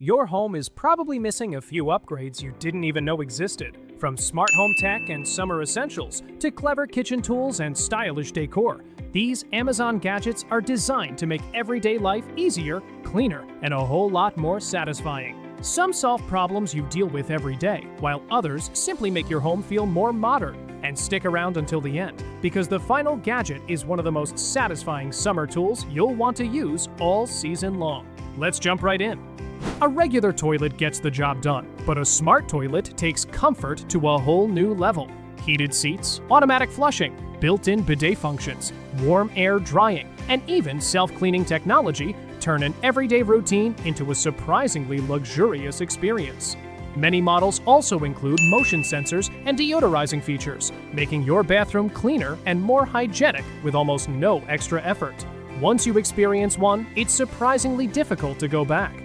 Your home is probably missing a few upgrades you didn't even know existed, from smart home tech and summer essentials to clever kitchen tools and stylish decor. These Amazon gadgets are designed to make everyday life easier, cleaner, and a whole lot more satisfying. Some solve problems you deal with every day, while others simply make your home feel more modern. And stick around until the end, because the final gadget is one of the most satisfying summer tools you'll want to use all season long. Let's jump right in. A regular toilet gets the job done, but a smart toilet takes comfort to a whole new level. Heated seats, automatic flushing, built-in bidet functions, warm air drying, and even self-cleaning technology turn an everyday routine into a surprisingly luxurious experience. Many models also include motion sensors and deodorizing features, making your bathroom cleaner and more hygienic with almost no extra effort. Once you experience one, it's surprisingly difficult to go back.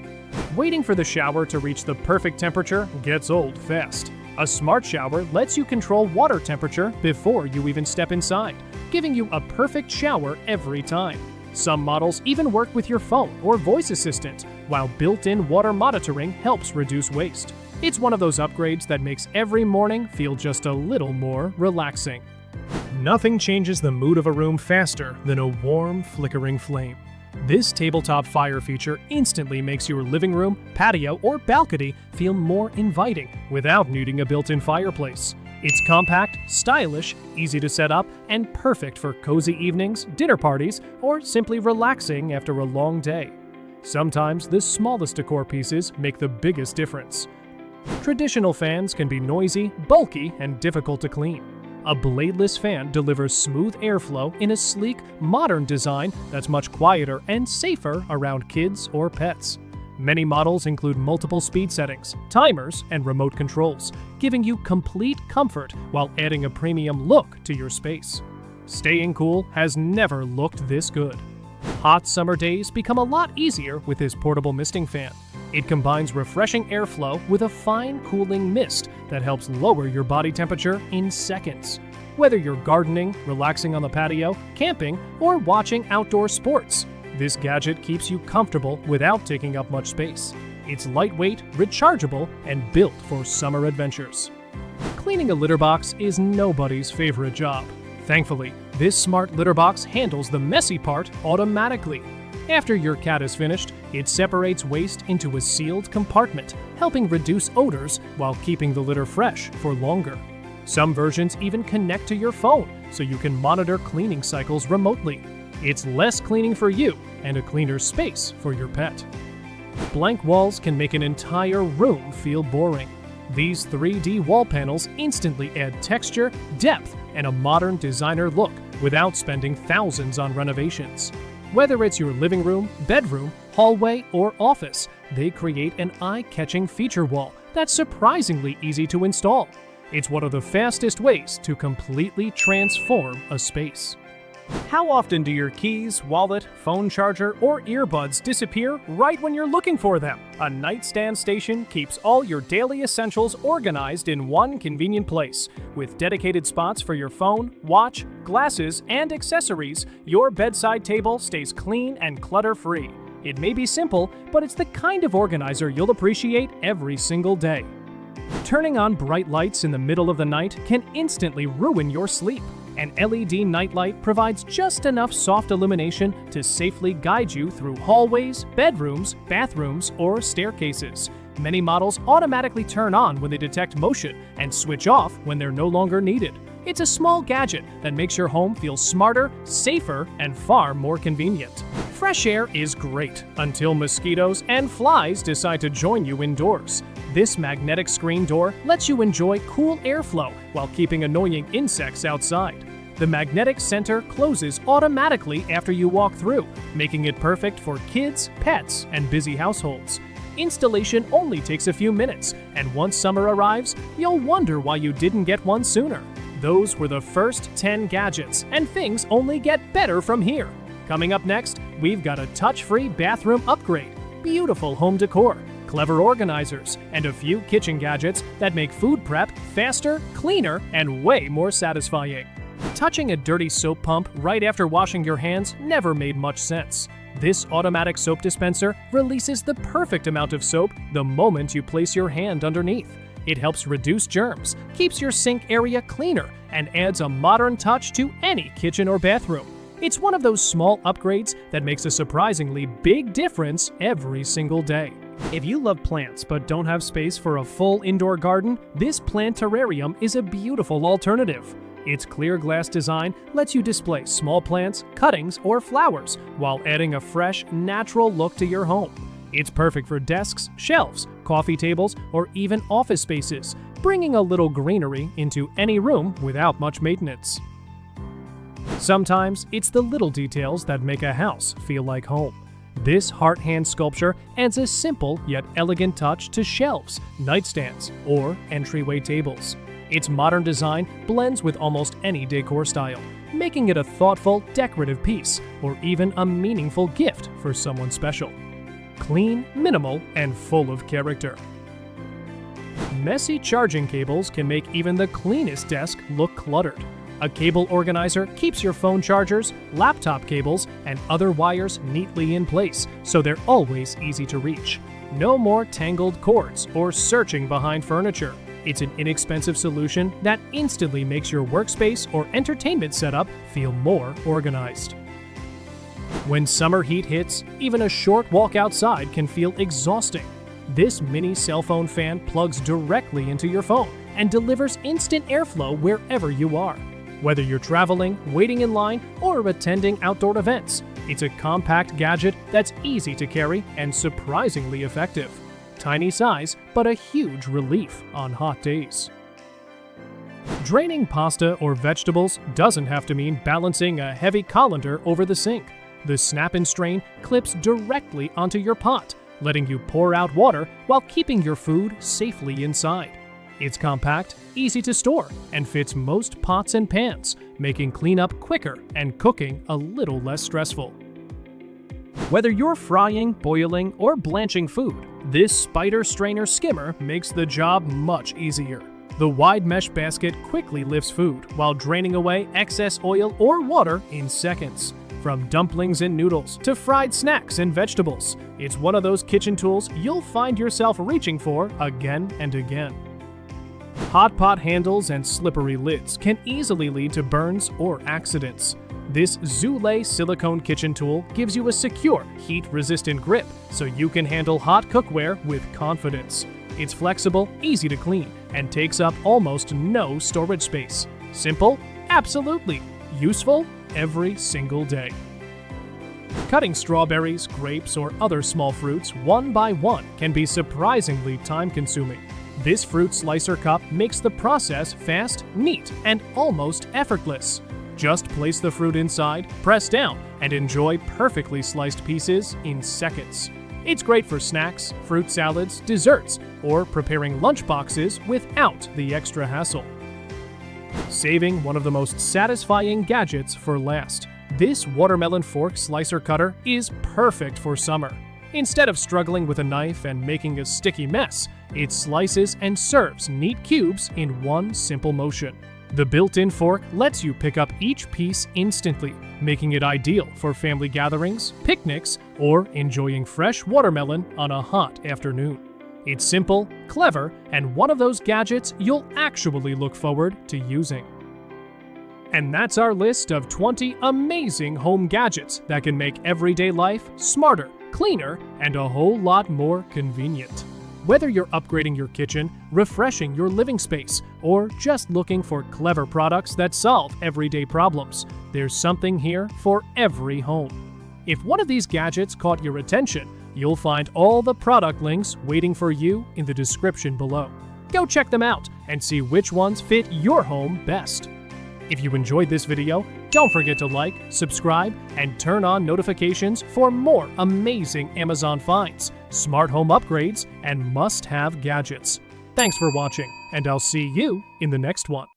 Waiting for the shower to reach the perfect temperature gets old fast. A smart shower lets you control water temperature before you even step inside, giving you a perfect shower every time. Some models even work with your phone or voice assistant, while built-in water monitoring helps reduce waste. It's one of those upgrades that makes every morning feel just a little more relaxing. Nothing changes the mood of a room faster than a warm, flickering flame. This tabletop fire feature instantly makes your living room, patio, or balcony feel more inviting without needing a built-in fireplace. It's compact, stylish, easy to set up, and perfect for cozy evenings, dinner parties, or simply relaxing after a long day. Sometimes the smallest decor pieces make the biggest difference. Traditional fans can be noisy, bulky, and difficult to clean. A bladeless fan delivers smooth airflow in a sleek, modern design that's much quieter and safer around kids or pets. Many models include multiple speed settings, timers, and remote controls, giving you complete comfort while adding a premium look to your space. Staying cool has never looked this good. Hot summer days become a lot easier with this portable misting fan. It combines refreshing airflow with a fine cooling mist that helps lower your body temperature in seconds. Whether you're gardening, relaxing on the patio, camping, or watching outdoor sports, this gadget keeps you comfortable without taking up much space. It's lightweight, rechargeable, and built for summer adventures. Cleaning a litter box is nobody's favorite job. Thankfully, this smart litter box handles the messy part automatically. After your cat is finished, it separates waste into a sealed compartment, helping reduce odors while keeping the litter fresh for longer. Some versions even connect to your phone, so you can monitor cleaning cycles remotely. It's less cleaning for you and a cleaner space for your pet. Blank walls can make an entire room feel boring. These 3D wall panels instantly add texture, depth, and a modern designer look without spending thousands on renovations. Whether it's your living room, bedroom, hallway, or office, they create an eye-catching feature wall that's surprisingly easy to install. It's one of the fastest ways to completely transform a space. How often do your keys, wallet, phone charger, or earbuds disappear right when you're looking for them? A Nightstand Station keeps all your daily essentials organized in one convenient place. With dedicated spots for your phone, watch, glasses, and accessories, your bedside table stays clean and clutter-free. It may be simple, but it's the kind of organizer you'll appreciate every single day. Turning on bright lights in the middle of the night can instantly ruin your sleep. An LED nightlight provides just enough soft illumination to safely guide you through hallways, bedrooms, bathrooms, or staircases. Many models automatically turn on when they detect motion and switch off when they're no longer needed. It's a small gadget that makes your home feel smarter, safer, and far more convenient. Fresh air is great until mosquitoes and flies decide to join you indoors. This magnetic screen door lets you enjoy cool airflow while keeping annoying insects outside. The magnetic center closes automatically after you walk through, making it perfect for kids, pets, and busy households. Installation only takes a few minutes, and once summer arrives, you'll wonder why you didn't get one sooner. Those were the first 10 gadgets, and things only get better from here. Coming up next, we've got a touch-free bathroom upgrade, beautiful home decor, clever organizers, and a few kitchen gadgets that make food prep faster, cleaner, and way more satisfying. Touching a dirty soap pump right after washing your hands never made much sense. This automatic soap dispenser releases the perfect amount of soap the moment you place your hand underneath. It helps reduce germs, keeps your sink area cleaner, and adds a modern touch to any kitchen or bathroom. It's one of those small upgrades that makes a surprisingly big difference every single day. If you love plants but don't have space for a full indoor garden, this plant terrarium is a beautiful alternative. Its clear glass design lets you display small plants, cuttings, or flowers while adding a fresh, natural look to your home. It's perfect for desks, shelves, coffee tables, or even office spaces, bringing a little greenery into any room without much maintenance. Sometimes it's the little details that make a house feel like home. This heart hand sculpture adds a simple yet elegant touch to shelves, nightstands, or entryway tables. Its modern design blends with almost any decor style, making it a thoughtful, decorative piece, or even a meaningful gift for someone special. Clean, minimal, and full of character. Messy charging cables can make even the cleanest desk look cluttered. A cable organizer keeps your phone chargers, laptop cables, and other wires neatly in place, so they're always easy to reach. No more tangled cords or searching behind furniture. It's an inexpensive solution that instantly makes your workspace or entertainment setup feel more organized. When summer heat hits, even a short walk outside can feel exhausting. This mini cell phone fan plugs directly into your phone and delivers instant airflow wherever you are. Whether you're traveling, waiting in line, or attending outdoor events, it's a compact gadget that's easy to carry and surprisingly effective. Tiny size, but a huge relief on hot days. Draining pasta or vegetables doesn't have to mean balancing a heavy colander over the sink. The snap and strain clips directly onto your pot, letting you pour out water while keeping your food safely inside. It's compact, easy to store, and fits most pots and pans, making cleanup quicker and cooking a little less stressful. Whether you're frying, boiling, or blanching food, this spider strainer skimmer makes the job much easier. The wide mesh basket quickly lifts food while draining away excess oil or water in seconds. From dumplings and noodles to fried snacks and vegetables, it's one of those kitchen tools you'll find yourself reaching for again and again. Hot pot handles and slippery lids can easily lead to burns or accidents. This Zulay silicone kitchen tool gives you a secure, heat-resistant grip so you can handle hot cookware with confidence. It's flexible, easy to clean, and takes up almost no storage space. Simple? Absolutely. Useful? Every single day. Cutting strawberries, grapes, or other small fruits one by one can be surprisingly time-consuming. This fruit slicer cup makes the process fast, neat, and almost effortless. Just place the fruit inside, press down, and enjoy perfectly sliced pieces in seconds. It's great for snacks, fruit salads, desserts, or preparing lunch boxes without the extra hassle. Saving one of the most satisfying gadgets for last. This watermelon fork slicer cutter is perfect for summer. Instead of struggling with a knife and making a sticky mess, it slices and serves neat cubes in one simple motion. The built-in fork lets you pick up each piece instantly, making it ideal for family gatherings, picnics, or enjoying fresh watermelon on a hot afternoon. It's simple, clever, and one of those gadgets you'll actually look forward to using. And that's our list of 20 amazing home gadgets that can make everyday life smarter, cleaner, and a whole lot more convenient. Whether you're upgrading your kitchen, refreshing your living space, or just looking for clever products that solve everyday problems, there's something here for every home. If one of these gadgets caught your attention, you'll find all the product links waiting for you in the description below. Go check them out and see which ones fit your home best. If you enjoyed this video, don't forget to like, subscribe, and turn on notifications for more amazing Amazon finds, smart home upgrades, and must-have gadgets. Thanks for watching, and I'll see you in the next one.